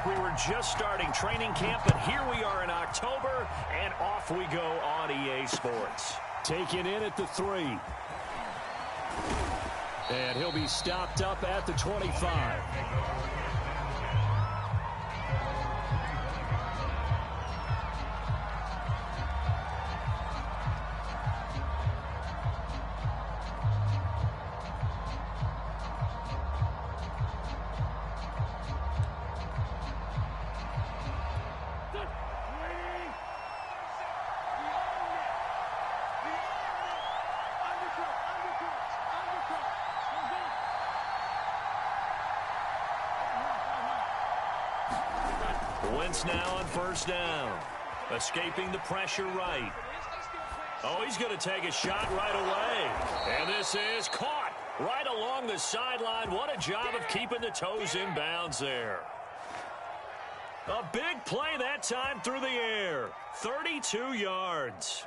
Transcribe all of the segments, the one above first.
like we were just starting training camp, but here we are in October, and off we go on EA Sports. Taken in at the 3. And he'll be stopped up at the 25. Wentz now on first down. Escaping the pressure right. Oh, he's going to take a shot right away. And this is caught right along the sideline. What a job of keeping the toes in bounds there. A big play that time through the air. 32 yards.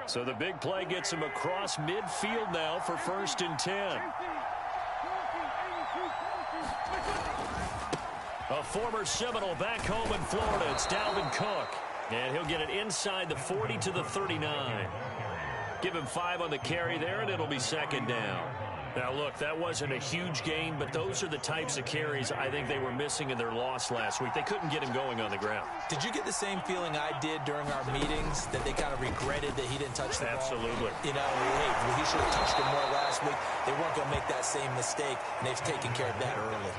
So the big play gets him across midfield now for 1st and 10. A former Seminole back home in Florida. It's Dalvin Cook. And he'll get it inside the 40 to the 39. Give him 5 on the carry there, and it'll be 2nd down. Now, look, that wasn't a huge gain, but those are the types of carries I think they were missing in their loss last week. They couldn't get him going on the ground. Did you get the same feeling I did during our meetings, that they kind of regretted that he didn't touch the ball? Absolutely. You know, hey, he should have touched it more last week. They weren't going to make that same mistake, and they've taken care of that early.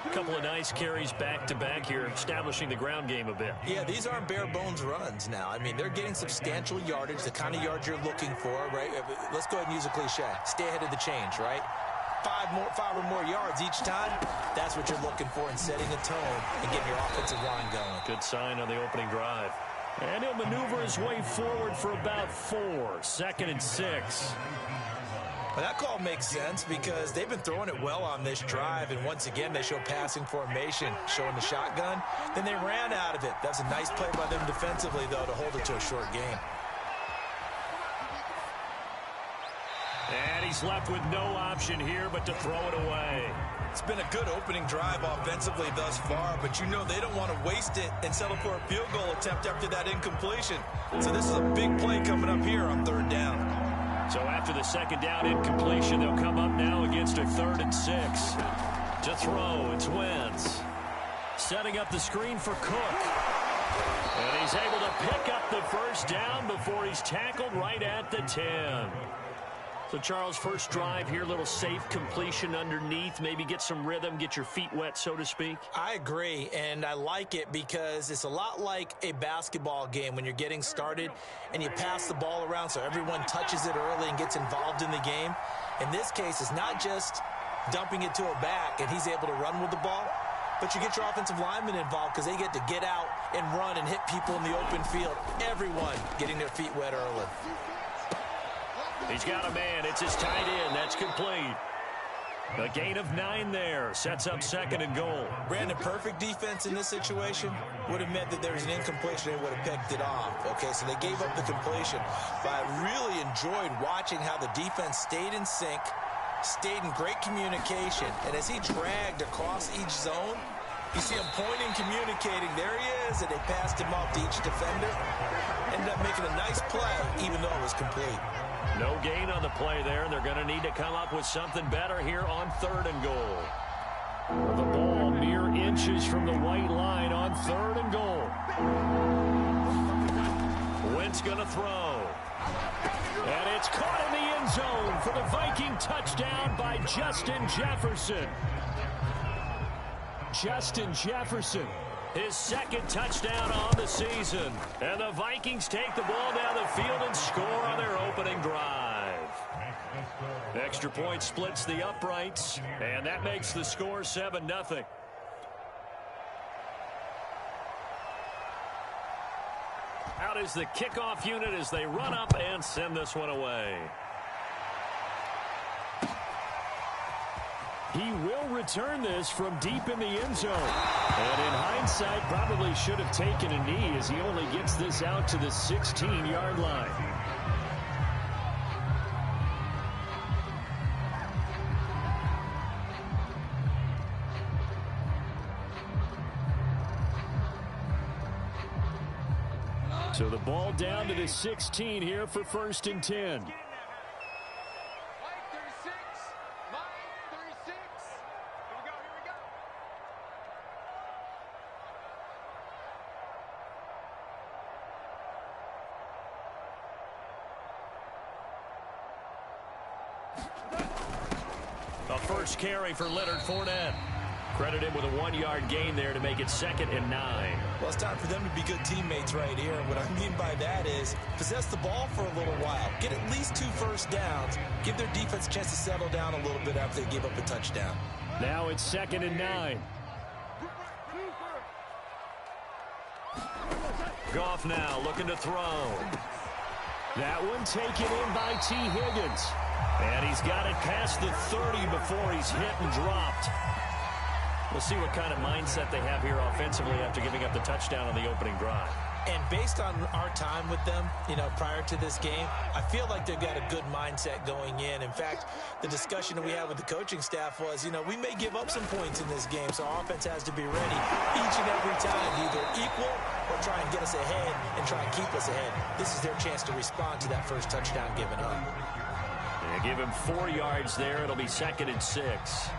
A couple of nice carries back-to-back here, establishing the ground game a bit. Yeah, these aren't bare-bones runs now. I mean, they're getting substantial yardage, the kind of yards you're looking for, right? Let's go ahead and use a cliche. Stay ahead of the change, right? 5 or more yards each time, that's what you're looking for in setting a tone and getting your offensive line going. Good sign on the opening drive. And he'll maneuver his way forward for about 4. 2nd and 6. Well, that call makes sense because they've been throwing it well on this drive, and once again, they show passing formation, showing the shotgun. Then they ran out of it. That's a nice play by them defensively, though, to hold it to a short game. And he's left with no option here but to throw it away. It's been a good opening drive offensively thus far, but you know they don't want to waste it and settle for a field goal attempt after that incompletion. So this is a big play coming up here on 3rd down. So after the 2nd down incompletion, they'll come up now against a 3rd and 6. To throw, it's Wentz. Setting up the screen for Cook. And he's able to pick up the 1st down before he's tackled right at the 10. So, Charles, first drive here, little safe completion underneath. Maybe get some rhythm, get your feet wet, so to speak. I agree, and I like it because it's a lot like a basketball game when you're getting started and you pass the ball around so everyone touches it early and gets involved in the game. In this case, it's not just dumping it to a back and he's able to run with the ball, but you get your offensive linemen involved because they get to get out and run and hit people in the open field. Everyone getting their feet wet early. He's got a man. It's his tight end. That's complete. A gain of 9 there. Sets up 2nd and goal. Brandon, perfect defense in this situation would have meant that there was an incompletion. They would have picked it off. Okay, so they gave up the completion. But I really enjoyed watching how the defense stayed in sync, stayed in great communication. And as he dragged across each zone, you see him pointing, communicating. There he is, and they passed him off to each defender. Ended up making a nice play, even though it was complete. No gain on the play there, and they're going to need to come up with something better here on 3rd and goal. The ball mere inches from the white line on 3rd and goal. Wentz going to throw. And it's caught in the end zone for the Viking touchdown by Justin Jefferson. Justin Jefferson, his 2nd touchdown on the season. And the Vikings take the ball down the field and score on their opening drive. Extra point splits the uprights, and that makes the score 7-0. Out is the kickoff unit as they run up and send this one away. He will return this from deep in the end zone. And in hindsight, probably should have taken a knee as he only gets this out to the 16-yard line. So the ball down to the 16 here for 1st and 10. A first carry for Leonard Fournette. Credit him with a 1-yard gain there to make it 2nd and 9. Well, it's time for them to be good teammates right here. And what I mean by that is possess the ball for a little while. Get at least 2 first downs. Give their defense a chance to settle down a little bit after they give up a touchdown. Now it's 2nd and 9. Goff now looking to throw. That one taken in by T. Higgins. And he's got it past the 30 before he's hit and dropped. We'll see what kind of mindset they have here offensively after giving up the touchdown on the opening drive. And based on our time with them, prior to this game, I feel like they've got a good mindset going in. In fact, the discussion that we had with the coaching staff was, we may give up some points in this game, so our offense has to be ready each and every time to either equal or try and get us ahead and try and keep us ahead. This is their chance to respond to that first touchdown given up. They give him 4 yards there. It'll be 2nd and 6.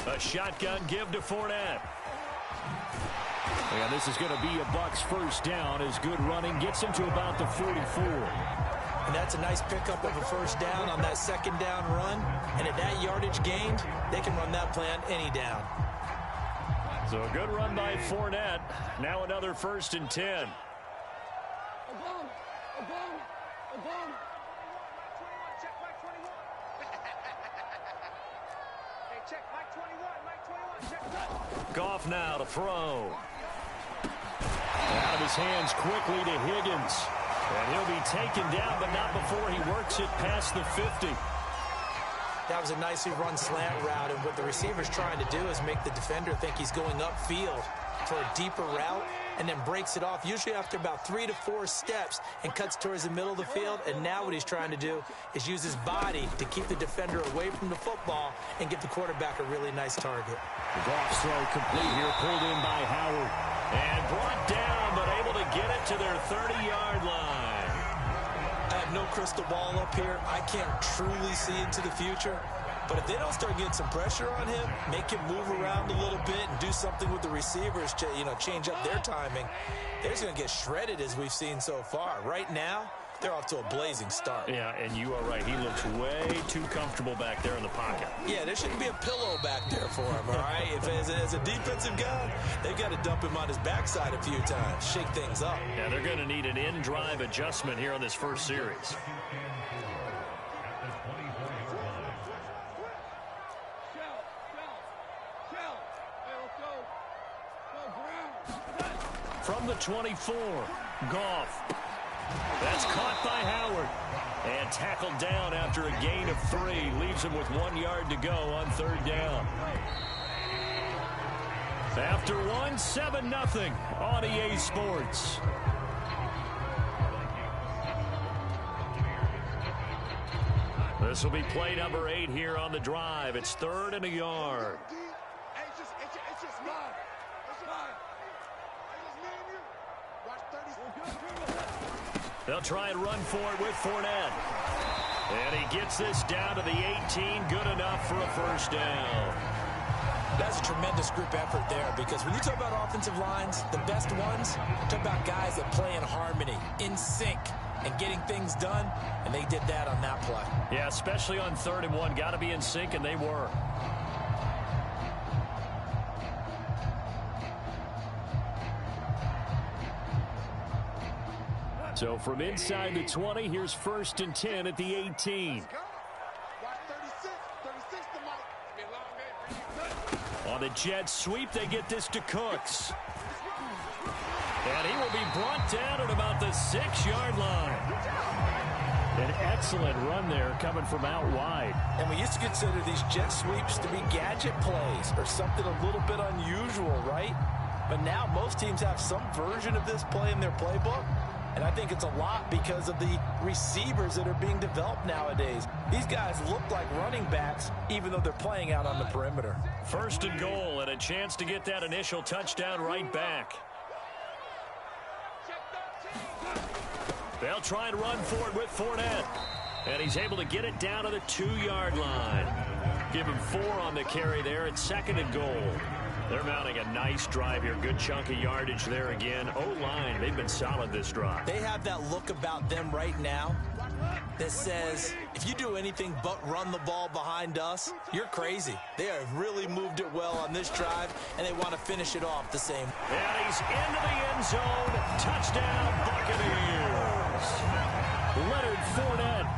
A shotgun give to Fournette. And this is going to be a Bucs first down as good running gets him to about the 44. And that's a nice pickup of a first down on that 2nd down run. And at that yardage gained, they can run that play on any down. So a good run by Fournette. Now another 1st and 10. Goff now to throw. Out of his hands quickly to Higgins. And he'll be taken down, but not before he works it past the 50. That was a nicely run slant route, and what the receiver's trying to do is make the defender think he's going upfield for a deeper route, and then breaks it off, usually after about 3 to 4 steps, and cuts towards the middle of the field. And now what he's trying to do is use his body to keep the defender away from the football and give the quarterback a really nice target. The Goff's throw complete here, pulled in by Howard. And brought down, but able to get it to their 30-yard line. I have no crystal ball up here. I can't truly see into the future. But if they don't start getting some pressure on him, make him move around a little bit and do something with the receivers to, change up their timing, they're just going to get shredded as we've seen so far. Right now, they're off to a blazing start. Yeah, and you are right. He looks way too comfortable back there in the pocket. Yeah, there shouldn't be a pillow back there for him, all right? If as a defensive guy, they've got to dump him on his backside a few times, shake things up. Yeah, they're going to need an in-drive adjustment here on this first series. From the 24, Goff. That's caught by Howard. And tackled down after a gain of 3. Leaves him with 1 yard to go on 3rd down. After 1, 7-0 on EA Sports. This will be play number 8 here on the drive. It's 3rd and a yard. They'll try and run for it with Fournette. And he gets this down to the 18. Good enough for a first down. That's a tremendous group effort there, because when you talk about offensive lines, the best ones, talk about guys that play in harmony, in in sync and getting things done, and they did that on that play. Yeah, especially on 3rd and 1. Got to be in sync, and they were. So from inside the 20, here's 1st and 10 at the 18. On the jet sweep, they get this to Cooks. And he will be brought down at about the 6-yard line. An excellent run there coming from out wide. And we used to consider these jet sweeps to be gadget plays or something a little bit unusual, right? But now most teams have some version of this play in their playbook. And I think it's a lot because of the receivers that are being developed nowadays. These guys look like running backs, even though they're playing out on the perimeter. 1st and goal, and a chance to get that initial touchdown right back. They'll try and run for it with Fournette. And he's able to get it down to the 2-yard line. Give him 4 on the carry there at 2nd and goal. They're mounting a nice drive here. Good chunk of yardage there again. O-line, they've been solid this drive. They have that look about them right now that says, if you do anything but run the ball behind us, you're crazy. They have really moved it well on this drive, and they want to finish it off the same. And he's into the end zone. Touchdown, Buccaneers. Leonard Fournette,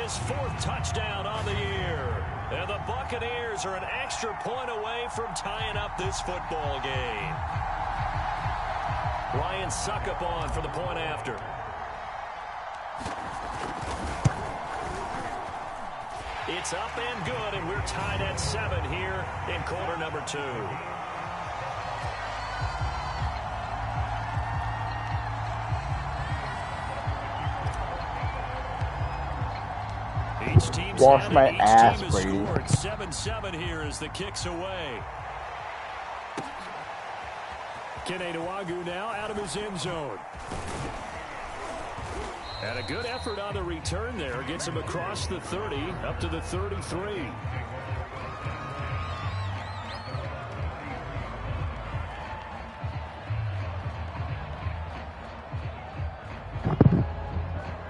his 4th touchdown on the year. And the Buccaneers are an extra point away from tying up this football game. Ryan Suckup on for the point after. It's up and good, and we're tied at 7 here in quarter number 2. Each team's Wash my ass, team Brady. Scored 7-7 here as the kick's away. Kene Nwangwu now out of his end zone. And a good effort on the return there. Gets him across the 30, up to the 33.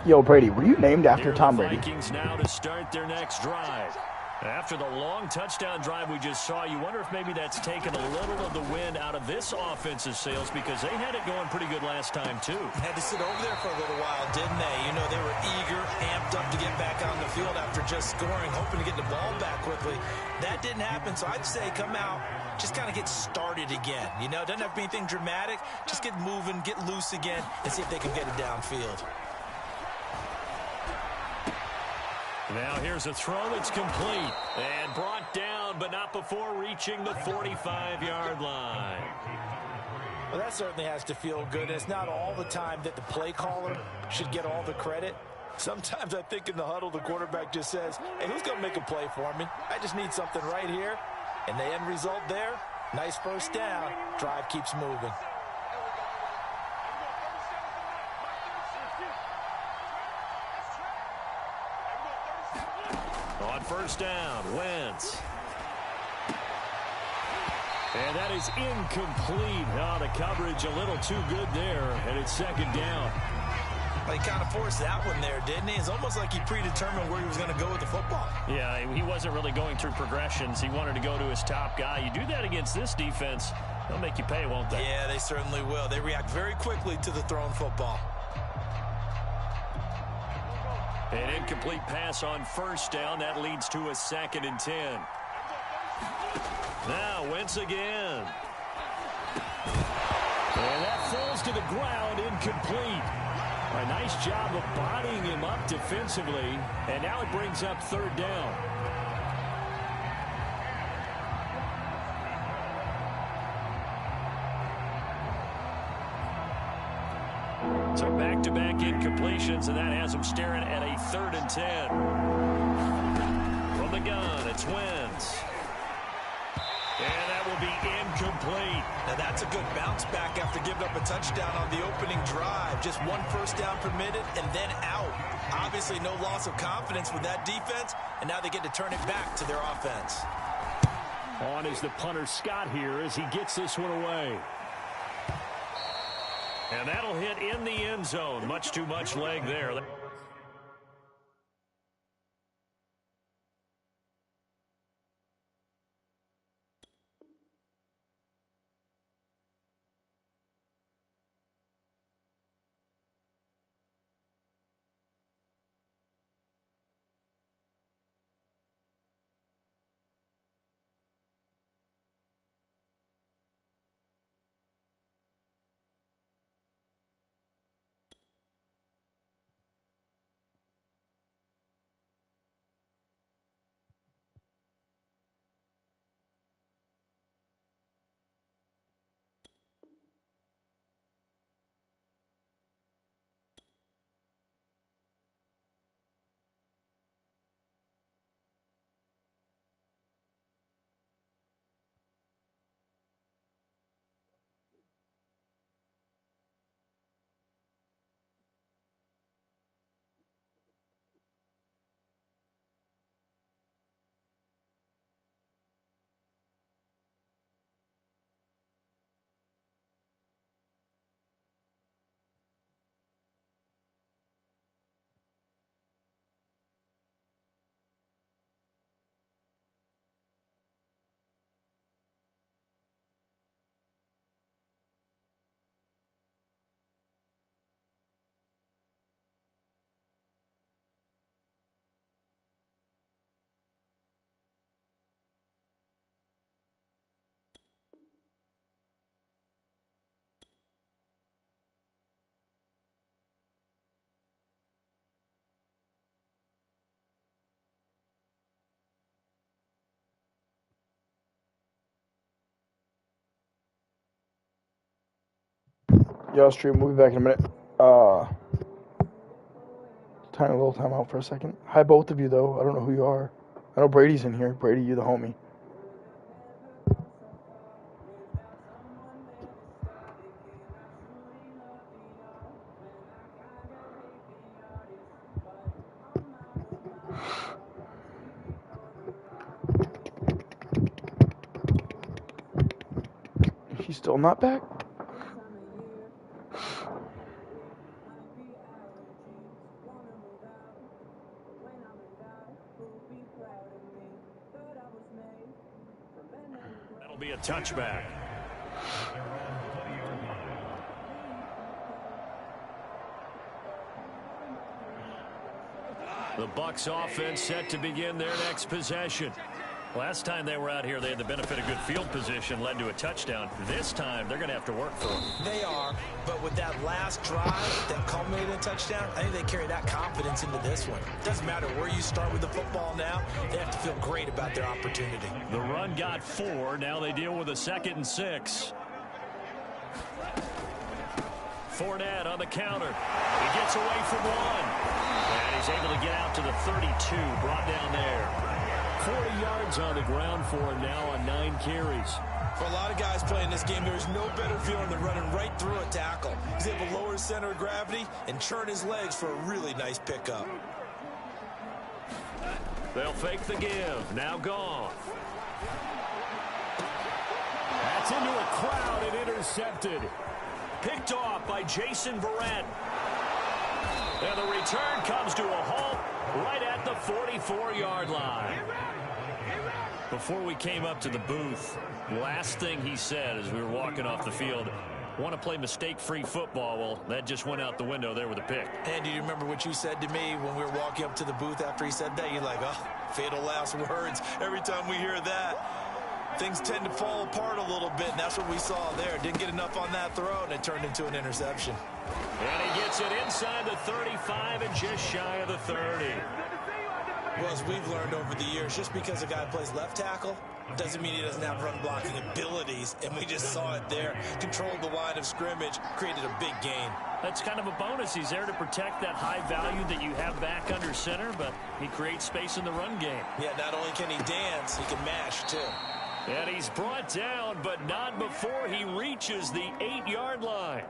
Yo, Brady, were you named after Here Tom the Brady? Vikings now to start their next drive. After the long touchdown drive we just saw, you wonder if maybe that's taken a little of the wind out of this offensive sails because they had it going pretty good last time, too. Had to sit over there for a little while, didn't they? You know, they were eager, amped up to get back on the field after just scoring, hoping to get the ball back quickly. That didn't happen, so I'd say come out, just kind of get started again. You know, doesn't have to be anything dramatic. Just get moving, get loose again, and see if they can get it downfield. Now here's a throw that's complete and brought down, but not before reaching the 45-yard line. Well, that certainly has to feel good. It's not all the time that the play caller should get all the credit. Sometimes I think in the huddle, the quarterback just says, hey, who's going to make a play for me? I just need something right here. And the end result there, nice 1st down. Drive keeps moving. On 1st down, Wentz. And that is incomplete. Oh, the coverage a little too good there, and it's 2nd down. Well, he kind of forced that one there, didn't he? It's almost like he predetermined where he was going to go with the football. Yeah, he wasn't really going through progressions. He wanted to go to his top guy. You do that against this defense, they'll make you pay, won't they? Yeah, they certainly will. They react very quickly to the thrown football. An incomplete pass on 1st down. That leads to a 2nd and 10. Now Wentz again. And that falls to the ground, incomplete. A nice job of bodying him up defensively. And now it brings up 3rd down. So back-to-back incompletions, and that has them staring at a 3rd and 10. From the gun, it's Wentz. And that will be incomplete. Now that's a good bounce back after giving up a touchdown on the opening drive. Just 1 1st down permitted and then out. Obviously no loss of confidence with that defense, and now they get to turn it back to their offense. On is the punter Scott here as he gets this one away. And that'll hit in the end zone. Much too much leg there. Yo, stream, we'll be back in a minute. Tiny little time out for a second. Hi, both of you, though. I don't know who you are. I know Brady's in here. Brady, you the homie. He's still not back? That'll be a touchback. The Bucs offense set to begin their next possession. Last time they were out here, they had the benefit of good field position, led to a touchdown. This time, they're going to have to work for it. They are, but with that last drive that culminated in a touchdown, I think they carry that confidence into this one. It doesn't matter where you start with the football now. They have to feel great about their opportunity. The run got 4. Now they deal with a 2nd and 6. Fournette on the counter. He gets away from one. And he's able to get out to the 32, brought down there. 40 yards on the ground for him now on 9 carries. For a lot of guys playing this game, there is no better feeling than running right through a tackle. He's able to lower his center of gravity and churn his legs for a really nice pickup. They'll fake the give. Now gone. That's into a crowd and intercepted. Picked off by Jason Verrett. And the return comes to a halt right at the 44-yard line. Before we came up to the booth, last thing he said as we were walking off the field, want to play mistake-free football. Well, that just went out the window there with a pick. And do you remember what you said to me when we were walking up to the booth after he said that? You're like, oh, fatal last words. Every time we hear that, things tend to fall apart a little bit, and that's what we saw there. Didn't get enough on that throw, and it turned into an interception. And he gets it inside the 35 and just shy of the 30. Well, as we've learned over the years, just because a guy plays left tackle doesn't mean he doesn't have run-blocking abilities, and we just saw it there. Controlled the line of scrimmage, created a big gain. That's kind of a bonus. He's there to protect that high value that you have back under center, but he creates space in the run game. Yeah, not only can he dance, he can mash, too. And he's brought down, but not before he reaches the 8-yard line.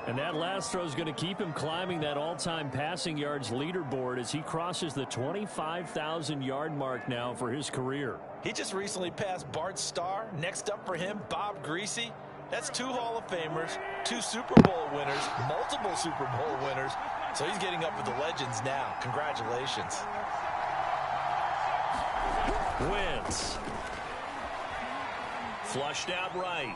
And that last throw is going to keep him climbing that all-time passing yards leaderboard as he crosses the 25,000-yard mark now for his career. He just recently passed Bart Starr. Next up for him, Bob Greasy. That's 2 Hall of Famers, 2 Super Bowl winners, multiple Super Bowl winners. So he's getting up with the legends now. Congratulations. Wentz. Flushed out right.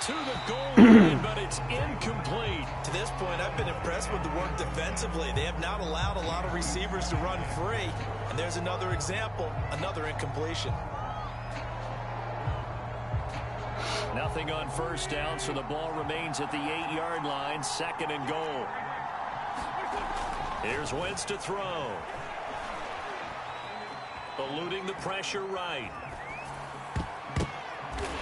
To the goal line, but it's incomplete. To this point, I've been impressed with the work defensively. They have not allowed a lot of receivers to run free. And there's another example, another incompletion. Nothing on first down, so the ball remains at the 8-yard line, 2nd and goal. Here's Wentz to throw. Eluding the pressure right.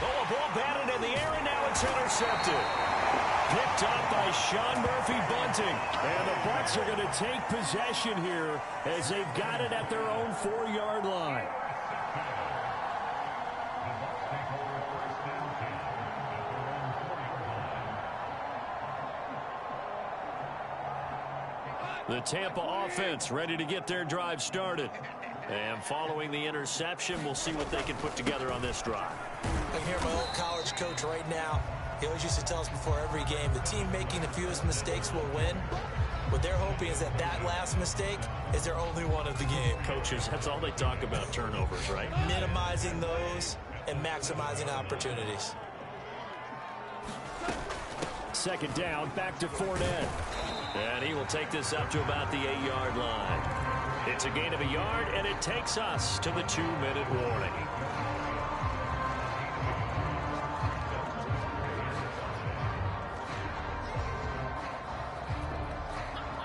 Oh, a ball batted in the air, and now it's intercepted. Picked up by Sean Murphy Bunting. And the Bucs are going to take possession here as they've got it at their own 4-yard line. The Tampa offense ready to get their drive started. And following the interception, we'll see what they can put together on this drive. I can hear my old college coach right now. He always used to tell us before every game, the team making the fewest mistakes will win. What they're hoping is that that last mistake is their only one of the game. Coaches, that's all they talk about, turnovers, right? Minimizing those and maximizing opportunities. 2nd down, back to Fournette. And he will take this up to about the 8-yard line. It's a gain of 1 yard, and it takes us to the 2-minute warning.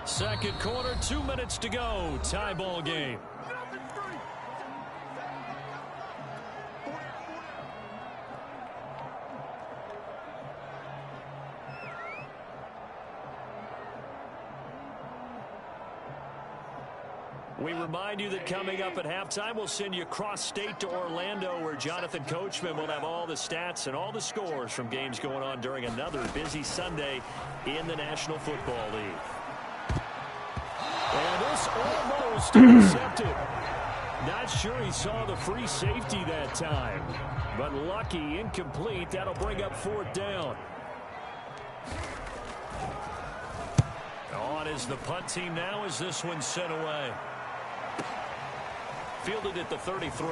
Second quarter, 2 minutes to go. Tie ball game. We remind you that coming up at halftime, we'll send you cross-state to Orlando, where Jonathan Coachman will have all the stats and all the scores from games going on during another busy Sunday in the National Football League. And this almost intercepted. Not sure he saw the free safety that time, but lucky, incomplete. That'll bring up 4th down. On is the punt team now as this one's sent away. Fielded at the 33.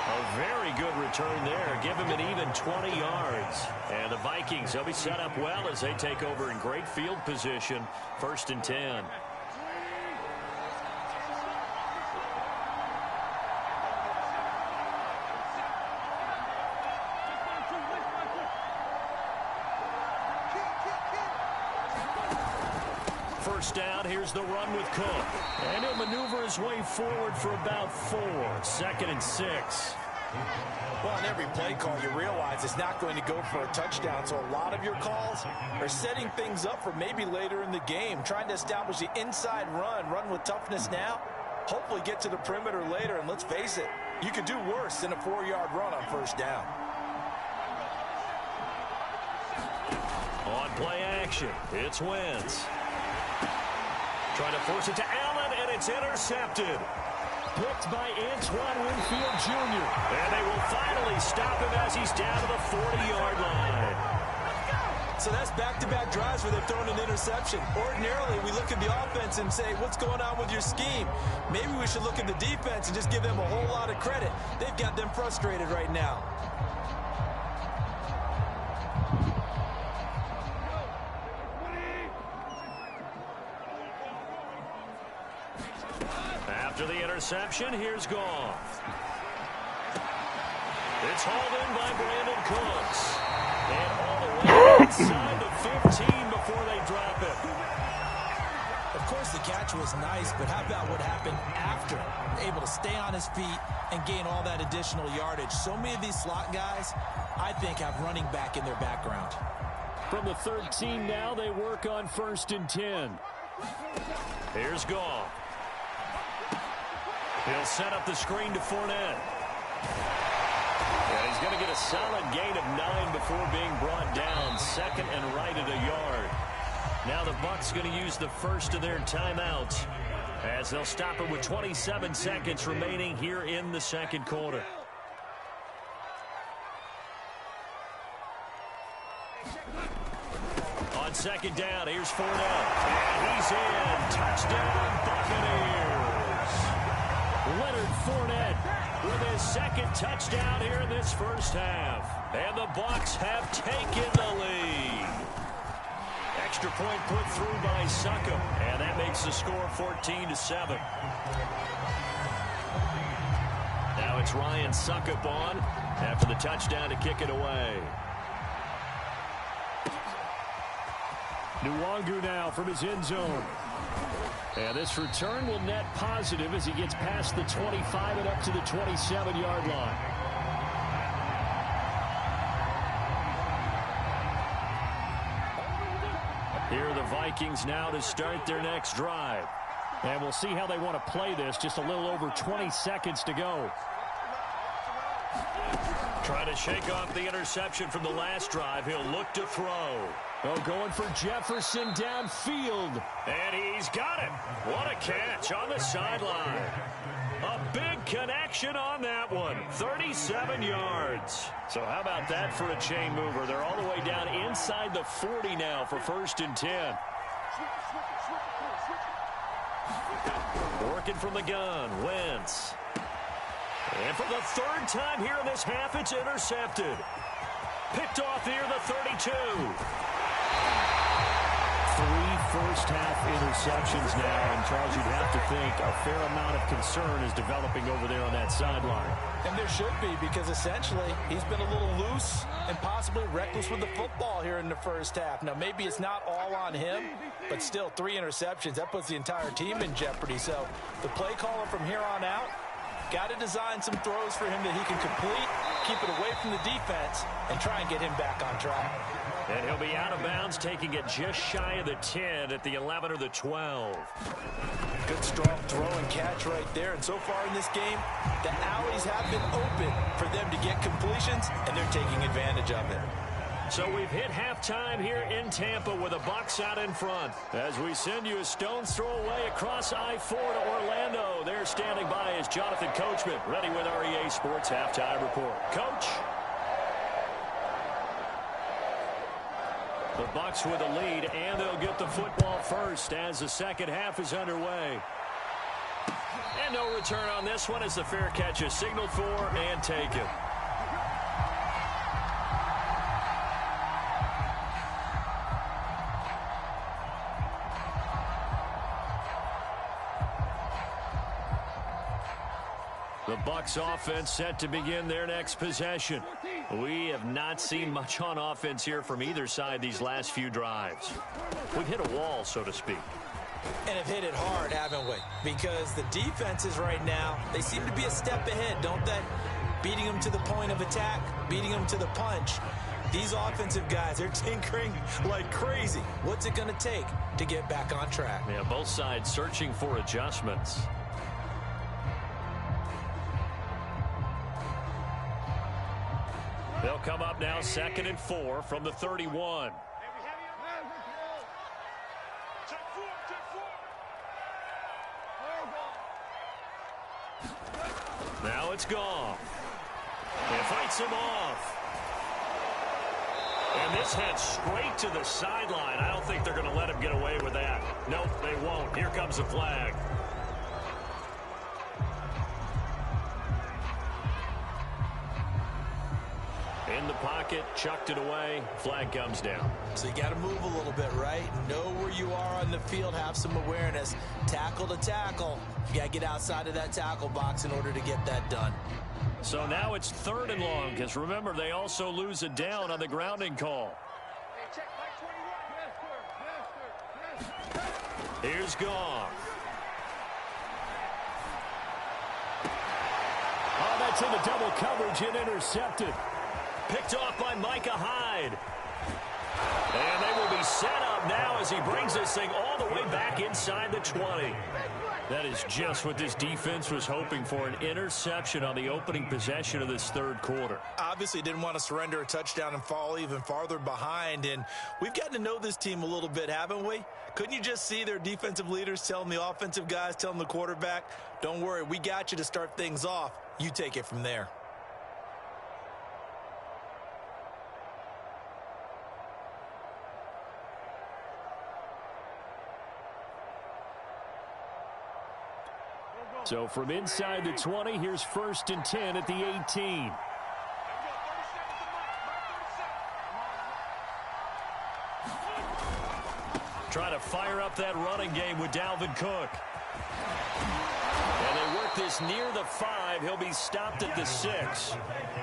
A very good return there. Give him an even 20 yards. And the Vikings, they'll be set up well as they take over in great field position. 1st and 10. First down, here's the run with Cook. And he'll maneuver his way forward for about 4. 2nd and 6. Well, on every play call, you realize it's not going to go for a touchdown. So a lot of your calls are setting things up for maybe later in the game, trying to establish the inside run with toughness now, hopefully get to the perimeter later. And let's face it, you could do worse than a 4-yard run on first down. On play action, it's Wentz. Trying to force it to Allen, and it's intercepted. Picked by Antoine Winfield Jr. And they will finally stop him as he's down to the 40-yard line. So that's back-to-back drives where they've thrown an interception. Ordinarily, we look at the offense and say, what's going on with your scheme? Maybe we should look at the defense and just give them a whole lot of credit. They've got them frustrated right now. After the interception, here's Goff. It's hauled in by Brandon Cooks. And all the way inside the 15 before they drop it. Of course, the catch was nice, but how about what happened after? Able to stay on his feet and gain all that additional yardage. So many of these slot guys, I think, have running back in their background. From the 13 now, they work on 1st and 10. Here's Goff. He'll set up the screen to Fournette. And he's going to get a solid gain of 9 before being brought down. 2nd and right at a yard. Now the Bucs going to use the first of their timeouts. as they'll stop it with 27 seconds remaining here in the second quarter. On second down, here's Fournette. And he's in. Touchdown, Buccaneers. Leonard Fournette with his second touchdown here in this first half. And the Bucs have taken the lead. Extra point put through by Succop. And that makes the score 14-7. Now it's Ryan Succop on after the touchdown to kick it away. Nwangu now from his end zone. And this return will net positive as he gets past the 25 and up to the 27-yard line. Here are the Vikings now to start their next drive. And we'll see how they want to play this. Just a little over 20 seconds to go. Trying to shake off the interception from the last drive. He'll look to throw. Oh, going for Jefferson downfield. And he's got it. What a catch on the sideline. A big connection on that one. 37 yards. So how about that for a chain mover? They're all the way down inside the 40 now for 1st and 10. Working from the gun, Wentz. And for the third time here in this half, it's intercepted. Picked off near the 32. 3 first-half interceptions now, and Charles, you'd have to think a fair amount of concern is developing over there on that sideline. And there should be, because essentially he's been a little loose and possibly reckless with the football here in the first half. Now, maybe it's not all on him, but still 3 interceptions. That puts the entire team in jeopardy. So the play caller from here on out, got to design some throws for him that he can complete, keep it away from the defense, and try and get him back on track. And he'll be out of bounds, taking it just shy of the 10 at the 11 or the 12. Good strong throw and catch right there. And so far in this game, the alleys have been open for them to get completions, and they're taking advantage of it. So we've hit halftime here in Tampa with the Bucs out in front. As we send you a stone's throw away across I-4 to Orlando. There standing by is Jonathan Coachman, ready with our EA Sports Halftime Report. Coach? The Bucs with a lead, and they'll get the football first as the second half is underway. And no return on this one as the fair catch is signaled for and taken. The Bucs offense set to begin their next possession. We have not seen much on offense here from either side these last few drives. We've hit a wall, so to speak. And have hit it hard, haven't we? Because the defenses right now, they seem to be a step ahead, don't they? Beating them to the point of attack, beating them to the punch. These offensive guys are tinkering like crazy. What's it going to take to get back on track? Yeah, both sides searching for adjustments. They'll come up now 2nd and 4 from the 31. Now it's Goff. It fights him off. And this heads straight to the sideline. I don't think they're going to let him get away with that. Nope, they won't. Here comes the flag. In the pocket, chucked it away, flag comes down. So you got to move a little bit, right? Know where you are on the field, have some awareness. Tackle to tackle. You got to get outside of that tackle box in order to get that done. So now it's 3rd and long, because remember, they also lose it down on the grounding call. Here's Goff. Oh, that's in the double coverage and intercepted. Picked off by Micah Hyde. And they will be set up now as he brings this thing all the way back inside the 20. That is just what this defense was hoping for, an interception on the opening possession of this third quarter. Obviously didn't want to surrender a touchdown and fall even farther behind, and we've gotten to know this team a little bit, haven't we? Couldn't you just see their defensive leaders telling the offensive guys, telling the quarterback, don't worry, we got you to start things off. You take it from there. So from inside the 20, here's 1st and 10 at the 18. Trying to fire up that running game with Dalvin Cook. And they work this near the 5. He'll be stopped at the 6.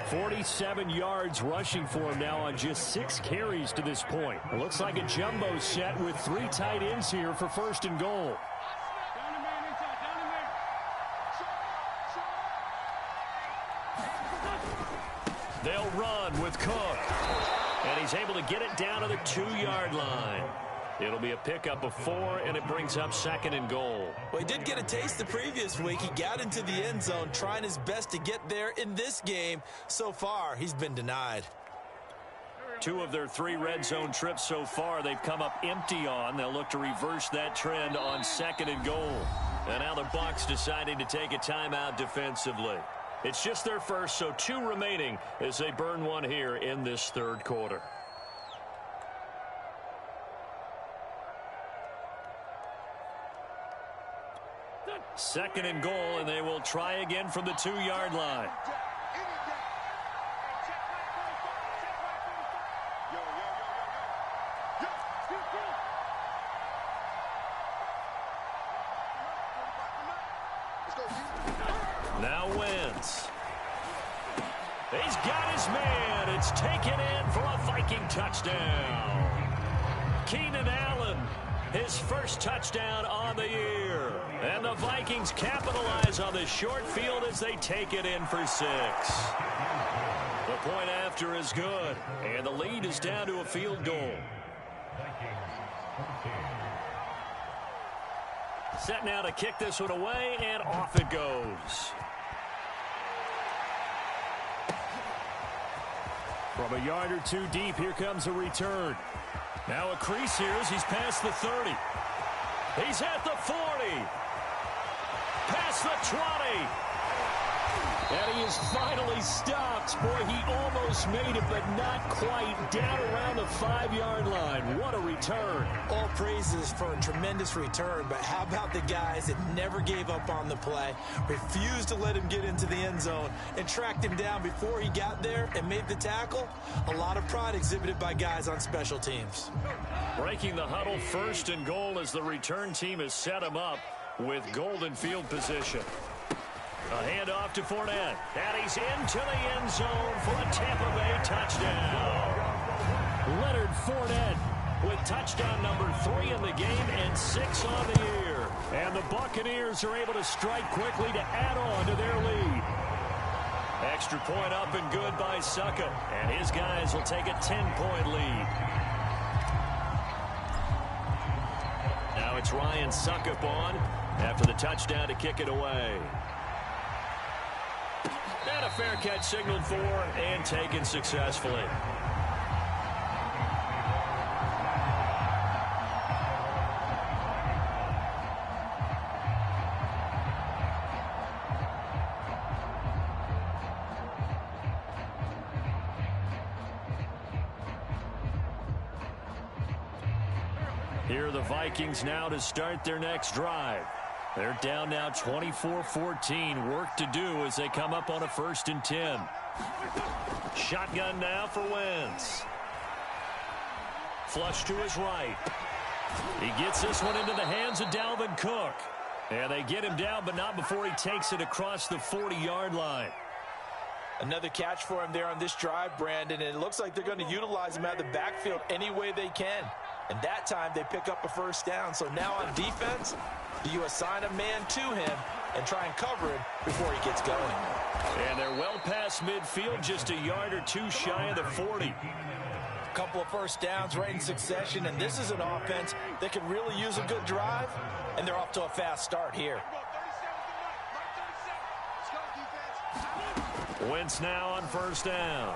47 yards rushing for him now on just 6 carries to this point. It looks like a jumbo set with 3 tight ends here for 1st and goal. They'll run with Cook. And he's able to get it down to the 2-yard line. It'll be a pickup of 4, and it brings up 2nd and goal. Well, he did get a taste the previous week. He got into the end zone, trying his best to get there in this game. So far, he's been denied. 2 of their 3 red zone trips so far, they've come up empty on. They'll look to reverse that trend on 2nd and goal. And now the Bucs deciding to take a timeout defensively. It's just their first, so 2 remaining as they burn one here in this third quarter. Second and goal, and they will try again from the 2-yard line. Now Wentz. He's got his man. It's taken in for a Viking touchdown. Keenan Allen, his first touchdown on the year. And the Vikings capitalize on this short field as they take it in for 6. The point after is good, and the lead is down to a field goal. Set now to kick this one away, and off it goes. From a yard or 2 deep, here comes a return. Now a crease here as he's past the 30. He's at the 40. Past the 20. And he is finally stopped. Boy, he almost made it, but not quite. Down around the 5-yard line. What a return. All praises for a tremendous return, but how about the guys that never gave up on the play, refused to let him get into the end zone, and tracked him down before he got there and made the tackle? A lot of pride exhibited by guys on special teams. Breaking the huddle, 1st and goal as the return team has set him up with golden field position. A handoff to Fournette. And he's into the end zone for a Tampa Bay touchdown. Leonard Fournette with touchdown number 3 in the game and 6 on the year. And the Buccaneers are able to strike quickly to add on to their lead. Extra point up and good by Suckup. And his guys will take a 10-point lead. Now it's Ryan Suckup on after the touchdown to kick it away. And a fair catch signaled for and taken successfully. Here are the Vikings now to start their next drive. They're down now 24-14. Work to do as they come up on a 1st and 10. Shotgun now for Wentz. Flush to his right. He gets this one into the hands of Dalvin Cook. And they get him down, but not before he takes it across the 40-yard line. Another catch for him there on this drive, Brandon, and it looks like they're going to utilize him out of the backfield any way they can. And that time they pick up a 1st down. So now on defense, do you assign a man to him and try and cover him before he gets going? And they're well past midfield, just a yard or 2 shy of the 40. couple of first downs right in succession, and this is an offense that could really use a good drive, and they're off to a fast start here. Wentz now on first down.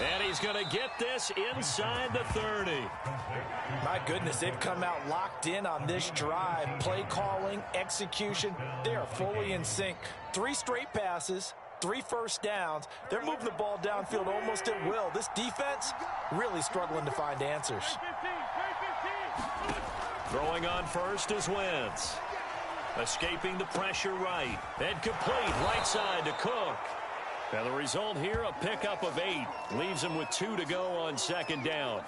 And he's going to get this inside the 30. My goodness, they've come out locked in on this drive. Play calling, execution, they are fully in sync. 3 straight passes, 3 first downs. They're moving the ball downfield almost at will. This defense really struggling to find answers. Throwing on first is Wentz. Escaping the pressure right. And complete right side to Cook. And the result here, a pickup of 8. Leaves him with 2 to go on second down.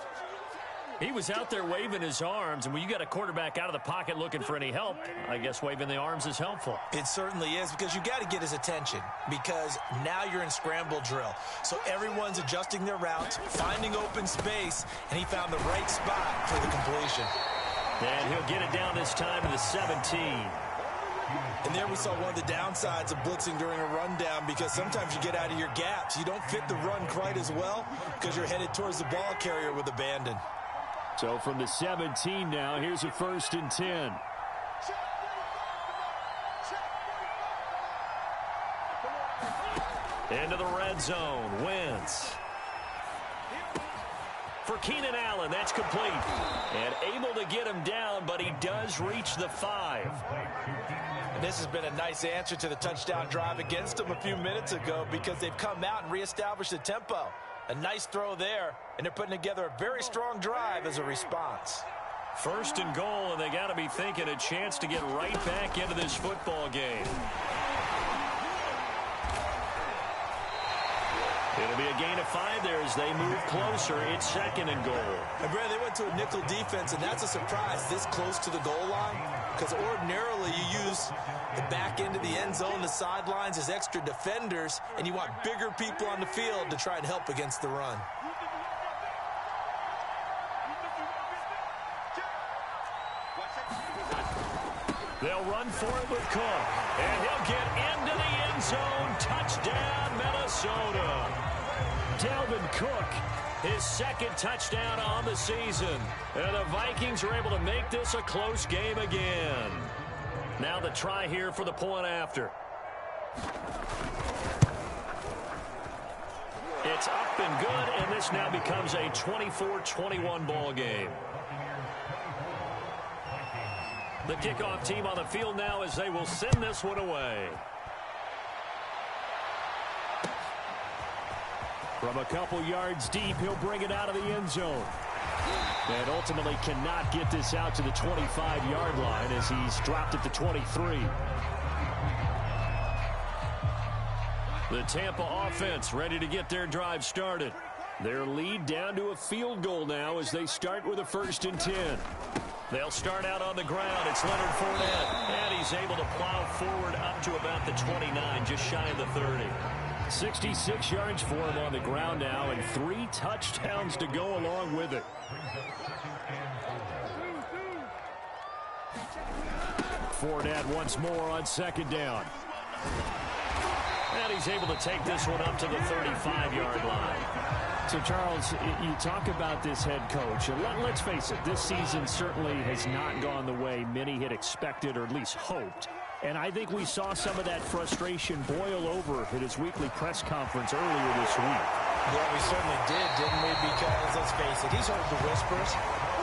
He was out there waving his arms, and when you got a quarterback out of the pocket looking for any help, I guess waving the arms is helpful. It certainly is, because you got to get his attention, because now you're in scramble drill. So everyone's adjusting their routes, finding open space, and he found the right spot for the completion. And he'll get it down this time to the 17. And there we saw one of the downsides of blitzing during a rundown, because sometimes you get out of your gaps. You don't fit the run quite as well because you're headed towards the ball carrier with abandon. So from the 17 now, here's a 1st and 10. Into the red zone, Wentz. For Keenan Allen, that's complete. And able to get him down, but he does reach the 5. And this has been a nice answer to the touchdown drive against them a few minutes ago, because they've come out and reestablished the tempo. A nice throw there, and they're putting together a very strong drive as a response. 1st and goal, and they got to be thinking a chance to get right back into this football game. It'll be a gain of 5 there as they move closer. It's 2nd and goal. And Brad, they went to a nickel defense, and that's a surprise this close to the goal line, because ordinarily you use the back end of the end zone, the sidelines as extra defenders, and you want bigger people on the field to try and help against the run. They'll run for it with Cook, and he'll get into the end zone. Touchdown, Minnesota. Dalvin Cook, his 2nd touchdown on the season. And the Vikings are able to make this a close game again. Now the try here for the point after. It's up and good, and this now becomes a 24-21 ball game. The kickoff team on the field now as they will send this one away. From a couple yards deep, he'll bring it out of the end zone. And ultimately cannot get this out to the 25-yard line as he's dropped at the 23. The Tampa offense ready to get their drive started. Their lead down to a field goal now as they start with a 1st and 10. They'll start out on the ground. It's Leonard Fournette. And he's able to plow forward up to about the 29, just shy of the 30. 66 yards for him on the ground now, and 3 touchdowns to go along with it. Fournette once more on 2nd down. And he's able to take this one up to the 35-yard line. So, Charles, you talk about this head coach, and let's face it, this season certainly has not gone the way many had expected or at least hoped. And I think we saw some of that frustration boil over at his weekly press conference earlier this week. Yeah, we certainly did, didn't we? Because, let's face it, he's heard the whispers,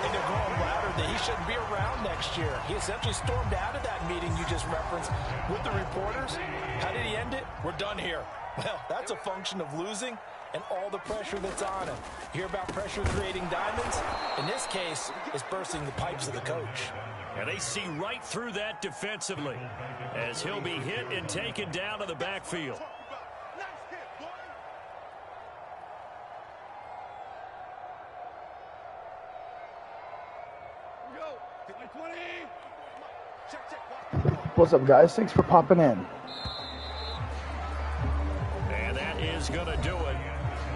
and they're going louder that he shouldn't be around next year. He essentially stormed out of that meeting you just referenced with the reporters. How did he end it? We're done here. Well, that's a function of losing and all the pressure that's on him. You hear about pressure creating diamonds? In this case, it's bursting the pipes of the coach. And they see right through that defensively as he'll be hit and taken down to the backfield. What's up, guys? Thanks for popping in. And that is going to do it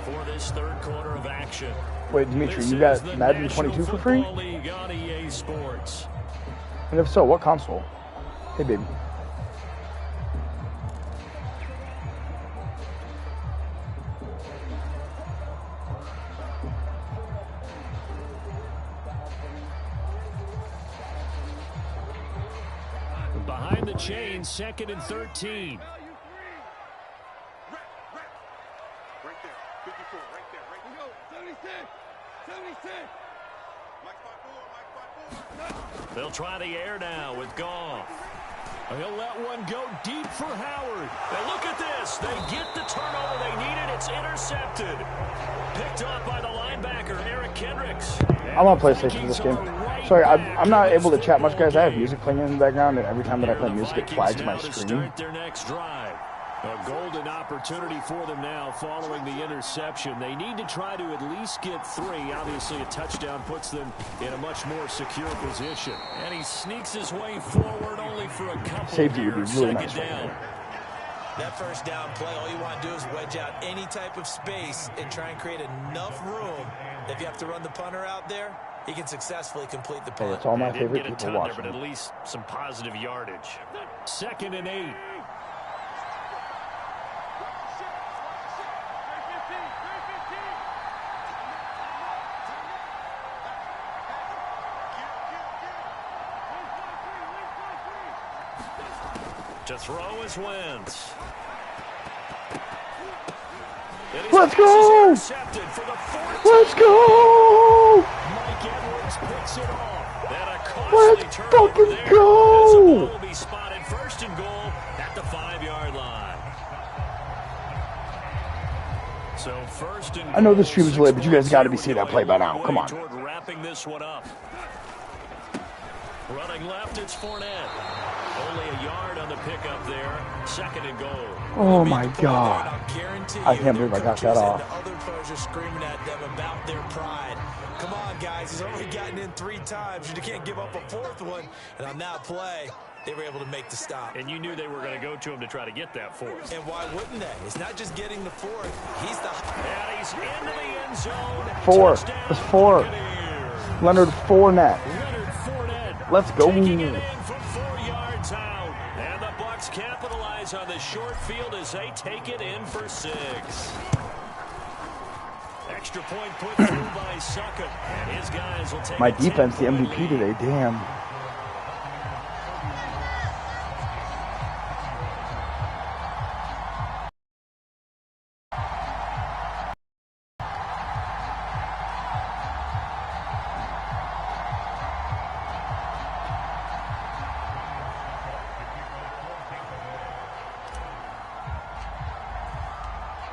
for this 3rd quarter of action. Wait, Dimitri, you got Madden 22 for free? League on EA Sports. And if so, what console? Hey, baby. the chain, 2nd and 13. Right there, 54, right there, right there. 76, 76. Mike 5-4. They'll try the air now with Goff. He'll let one go deep for Howard. Now look at this. They get the turnover they needed. It's intercepted. Picked off by the linebacker, Eric Kendricks. I'm on PlayStation for this game. Sorry, I'm not able to chat much, guys. I have music playing in the background, and every time that I play music, it flags my screen. Start their next drive. A golden opportunity for them now following the interception. They need to try to at least get 3. Obviously, a touchdown puts them in a much more secure position. And he sneaks his way forward only for a couple. Safety would be really nice right down. there. That first down play, all you want to do is wedge out any type of space and try and create enough room. If you have to run the punter out there, he can successfully complete the punt. Hey, it's all my They didn't favorite get a people ton there, watching. but at least some positive yardage. 2nd and 8. To throw is Wentz. Let's go! For the 4th Let's go! Mike Edwards picks it off. And a costly Let's turnover fucking there. go! As the ball will be spotted 1st and goal at the 5-yard line. So 1st and I know goal, the stream is late, but you guys got to be seeing that play by now. Come on. Toward wrapping this one up. Running left, it's Fournette. Only a yard on the pickup there. 2nd and goal. Oh my God. I can't believe I got that off. Other players are screaming at them about their pride. Come on, guys. He's only gotten in 3 times. You can't give up a 4th one. And on that play, they were able to make the stop. And you knew they were going to go to him to try to get that 4th. And why wouldn't they? It's not just getting the 4th. He's the... And he's into the end zone. 4. Touchdown, It's 4. Buccaneers. Leonard Fournette. Leonard Fournette. Let's go. Taking it in from 4 yards out. And the Bucs capitalize on the short field as they take it in for 6. Extra point put through by Suckup. And his guys will take My a defense, the 10-point MVP lead. today. Damn.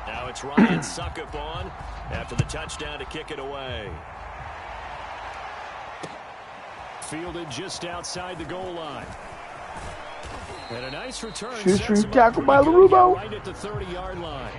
Now it's Ryan Suckup on after the touchdown to kick it away. Fielded just outside the goal line. And a nice return. Shoestring sets him up tackle by pretty good LaRubo. right at the 30-yard line.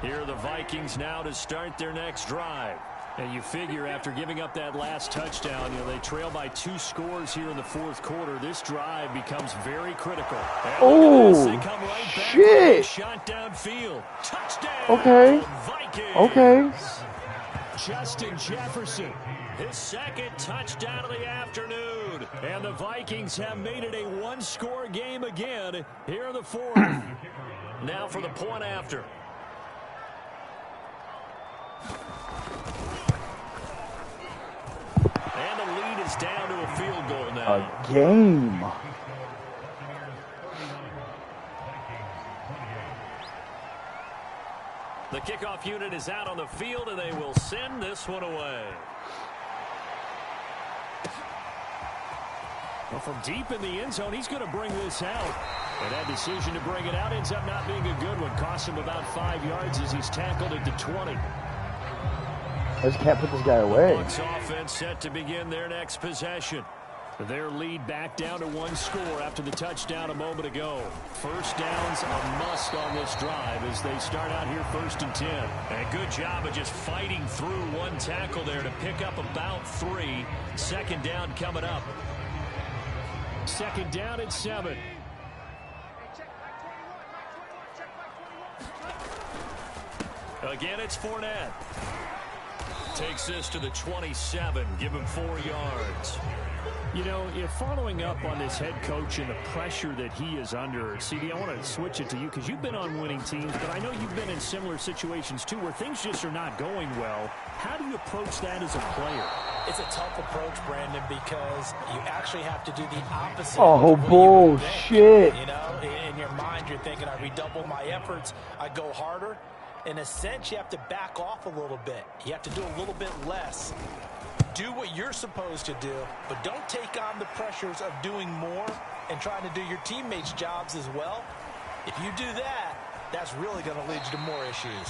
Here are the Vikings now to start their next drive. And you figure after giving up that last touchdown, they trail by 2 scores here in the 4th quarter. This drive becomes very critical. Oh, They come right back shit. with a shot downfield. Touchdown. Okay. Vikings. Okay. Justin Jefferson, his 2nd touchdown of the afternoon. And the Vikings have made it a 1-score game again here in the 4th. Now for the point after. And the lead is down to a field goal now. A game. The kickoff unit is out on the field, and they will send this one away. Well, from deep in the end zone, he's going to bring this out. And that decision to bring it out ends up not being a good one. Costs him about 5 yards as he's tackled at the 20. I just can't put this guy away. Bucs offense set to begin their next possession. Their lead back down to 1 score after the touchdown a moment ago. First down's a must on this drive as they start out here 1st and 10. And good job of just fighting through one tackle there to pick up about 3. 2nd down coming up. 2nd down and 7. Again, it's Fournette. takes this to the 27. Give him 4 yards. You know, if following up on this head coach and the pressure that he is under, CD, I want to switch it to you because you've been on winning teams, but I know you've been in similar situations too where things just are not going well. How do you approach that as a player? It's a tough approach, Brandon, because you actually have to do the opposite. Oh, bullshit. You know, in your mind, you're thinking, I redouble my efforts, I go harder. In a sense, you have to back off a little bit. You have to do a little bit less. Do what you're supposed to do, but don't take on the pressures of doing more and trying to do your teammates' jobs as well. If you do that, that's really going to lead you to more issues.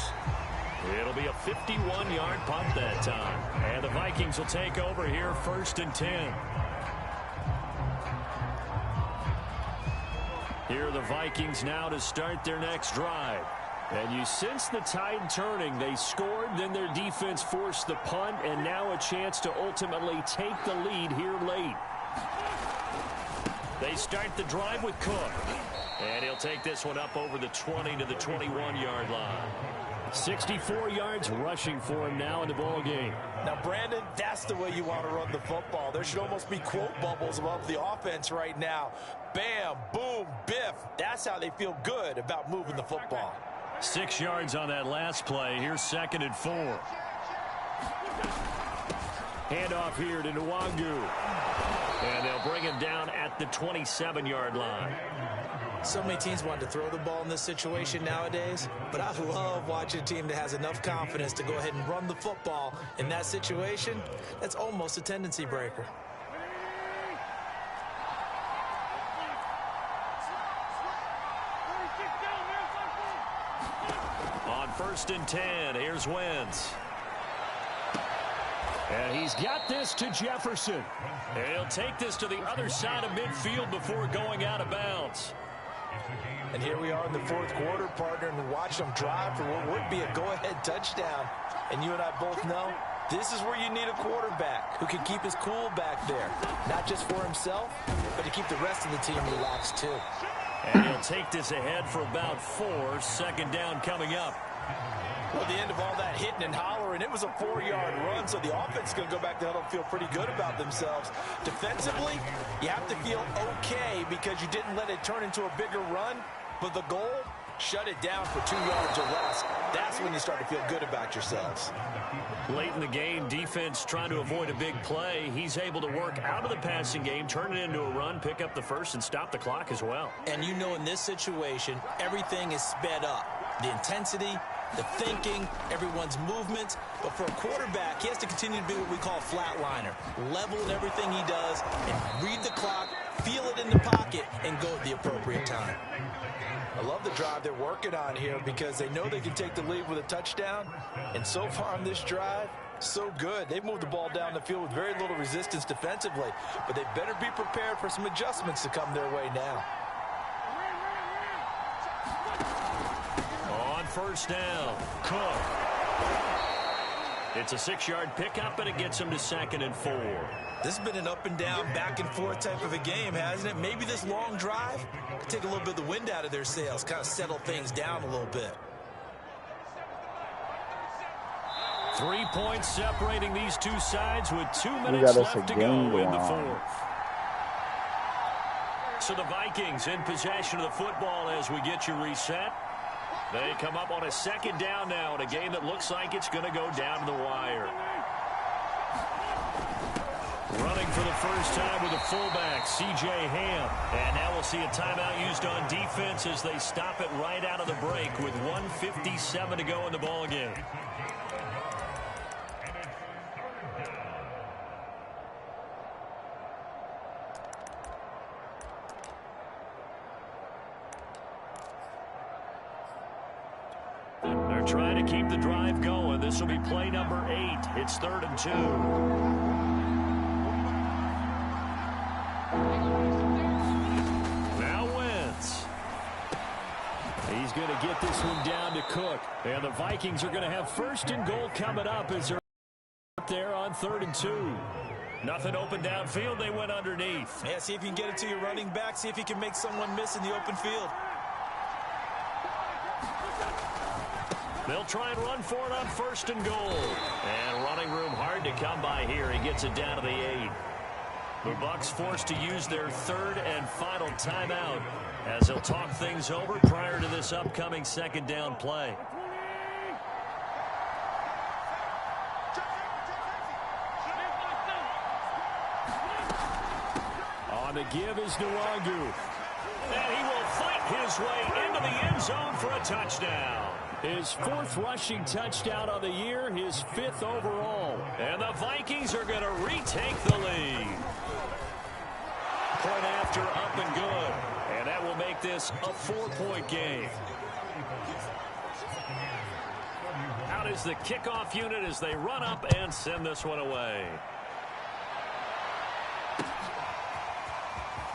It'll be a 51-yard punt that time. And the Vikings will take over here 1st and 10. Here are the Vikings now to start their next drive. And you sense the tide turning. They scored, then their defense forced the punt, and now a chance to ultimately take the lead here late. They start the drive with Cook. And he'll take this one up over the 20 to the 21-yard line. 64 yards rushing for him now in the ball game. Now, Brandon, that's the way you want to run the football. There should almost be quote bubbles above the offense right now. Bam, boom, biff. That's how they feel good about moving the football. 6 yards on that last play. Here's 2nd and 4. Handoff here to Nwangu. And they'll bring him down at the 27-yard line. So many teams want to throw the ball in this situation nowadays, but I love watching a team that has enough confidence to go ahead and run the football in that situation. That's almost a tendency breaker. On 1st and 10, here's Wentz. And he's got this to Jefferson. And he'll take this to the other side of midfield before going out of bounds. And here we are in the 4th quarter, partner, and watch them drive for what would be a go-ahead touchdown. And you and I both know this is where you need a quarterback who can keep his cool back there. Not just for himself, but to keep the rest of the team relaxed too. And he'll take this ahead for about 4. 2nd down coming up. Well, at the end of all that hitting and hollering, it was a 4-yard run, so the offense is going to go back to huddle and feel pretty good about themselves. Defensively, you have to feel okay because you didn't let it turn into a bigger run, but the goal, shut it down for 2 yards or less. That's when you start to feel good about yourselves. Late in the game, defense trying to avoid a big play. He's able to work out of the passing game, turn it into a run, pick up the first, and stop the clock as well. And you know in this situation, everything is sped up. The intensity, the thinking, everyone's movements. But for a quarterback, he has to continue to be what we call a flatliner. Level in everything he does and read the clock, feel it in the pocket, and go at the appropriate time. I love the drive they're working on here because they know they can take the lead with a touchdown. And so far on this drive, so good. They've moved the ball down the field with very little resistance defensively. But they better be prepared for some adjustments to come their way now. On 1st down, Cook. It's a 6-yard pickup, and it gets him to 2nd and 4. This has been an up and down, back and forth type of a game, hasn't it? Maybe this long drive could take a little bit of the wind out of their sails, kind of settle things down a little bit. 3 points separating these two sides with 2 minutes left to go in the 4th. So the Vikings in possession of the football as we get you reset. They come up on a 2nd down now in a game that looks like it's going to go down to the wire. Running for the first time with a fullback, C.J. Ham. And now we'll see a timeout used on defense as they stop it right out of the break with 1:57 to go in the ball game. They're trying to keep the drive going. This will be play number 8. It's 3rd and 2. He's going to get this one down to Cook. And the Vikings are going to have 1st and goal coming up as they're up there on 3rd and 2. Nothing open downfield. They went underneath. Yeah, see if you can get it to your running back. See if you can make someone miss in the open field. They'll try and run for it on 1st and goal. And running room hard to come by here. He gets it down to the 8. The Bucs forced to use their 3rd and final timeout as they'll talk things over prior to this upcoming 2nd down play. On the give is Nwangu. And he will fight his way into the end zone for a touchdown. His 4th rushing touchdown of the year, his 5th overall. And the Vikings are going to retake the lead. Point after, up and good. And that will make this a 4-point game. Out is the kickoff unit as they run up and send this one away.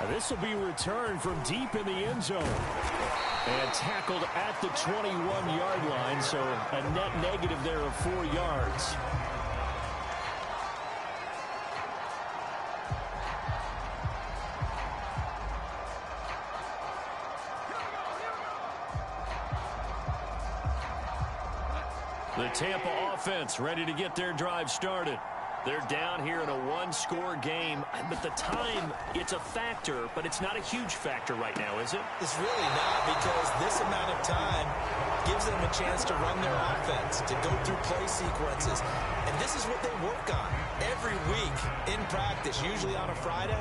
This will be returned from deep in the end zone. And tackled at the 21-yard line, so a net negative there of 4 yards. The Tampa offense ready to get their drive started. They're down here in a 1-score game, but the time, it's a factor, but it's not a huge factor right now, is it? It's really not, because this amount of time gives them a chance to run their offense, to go through play sequences. And this is what they work on every week in practice, usually on a Friday.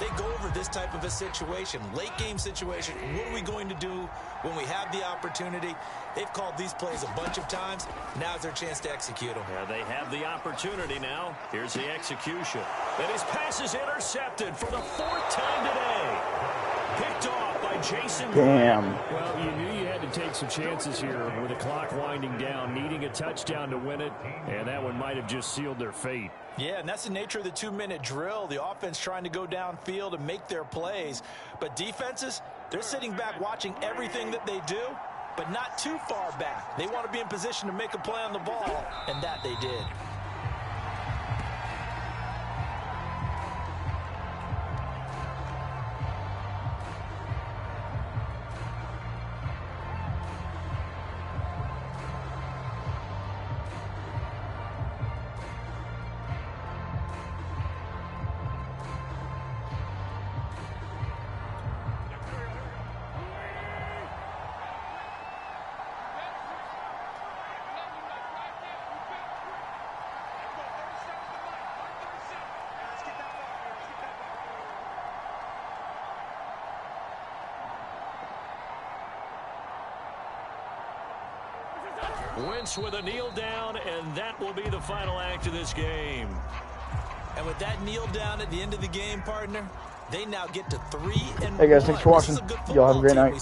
They go over this type of a situation, late game situation. What are we going to do when we have the opportunity? They've called these plays a bunch of times. Now's their chance to execute them. Yeah, they have the opportunity now. Here's the execution. And his pass is intercepted for the 4th time today. Picked off by Jason. Damn. Well, you knew you had to take some chances here with the clock winding down, needing a touchdown to win it, and that one might have just sealed their fate. Yeah, and that's the nature of the 2-minute drill. The offense trying to go downfield and make their plays. But defenses, they're sitting back watching everything that they do, but not too far back. They want to be in position to make a play on the ball, and that they did. Wentz with a kneel down, and that will be the final act of this game. And with that kneel down at the end of the game, partner, they now get to 3-1. Hey guys, thanks for watching. Y'all have a great night.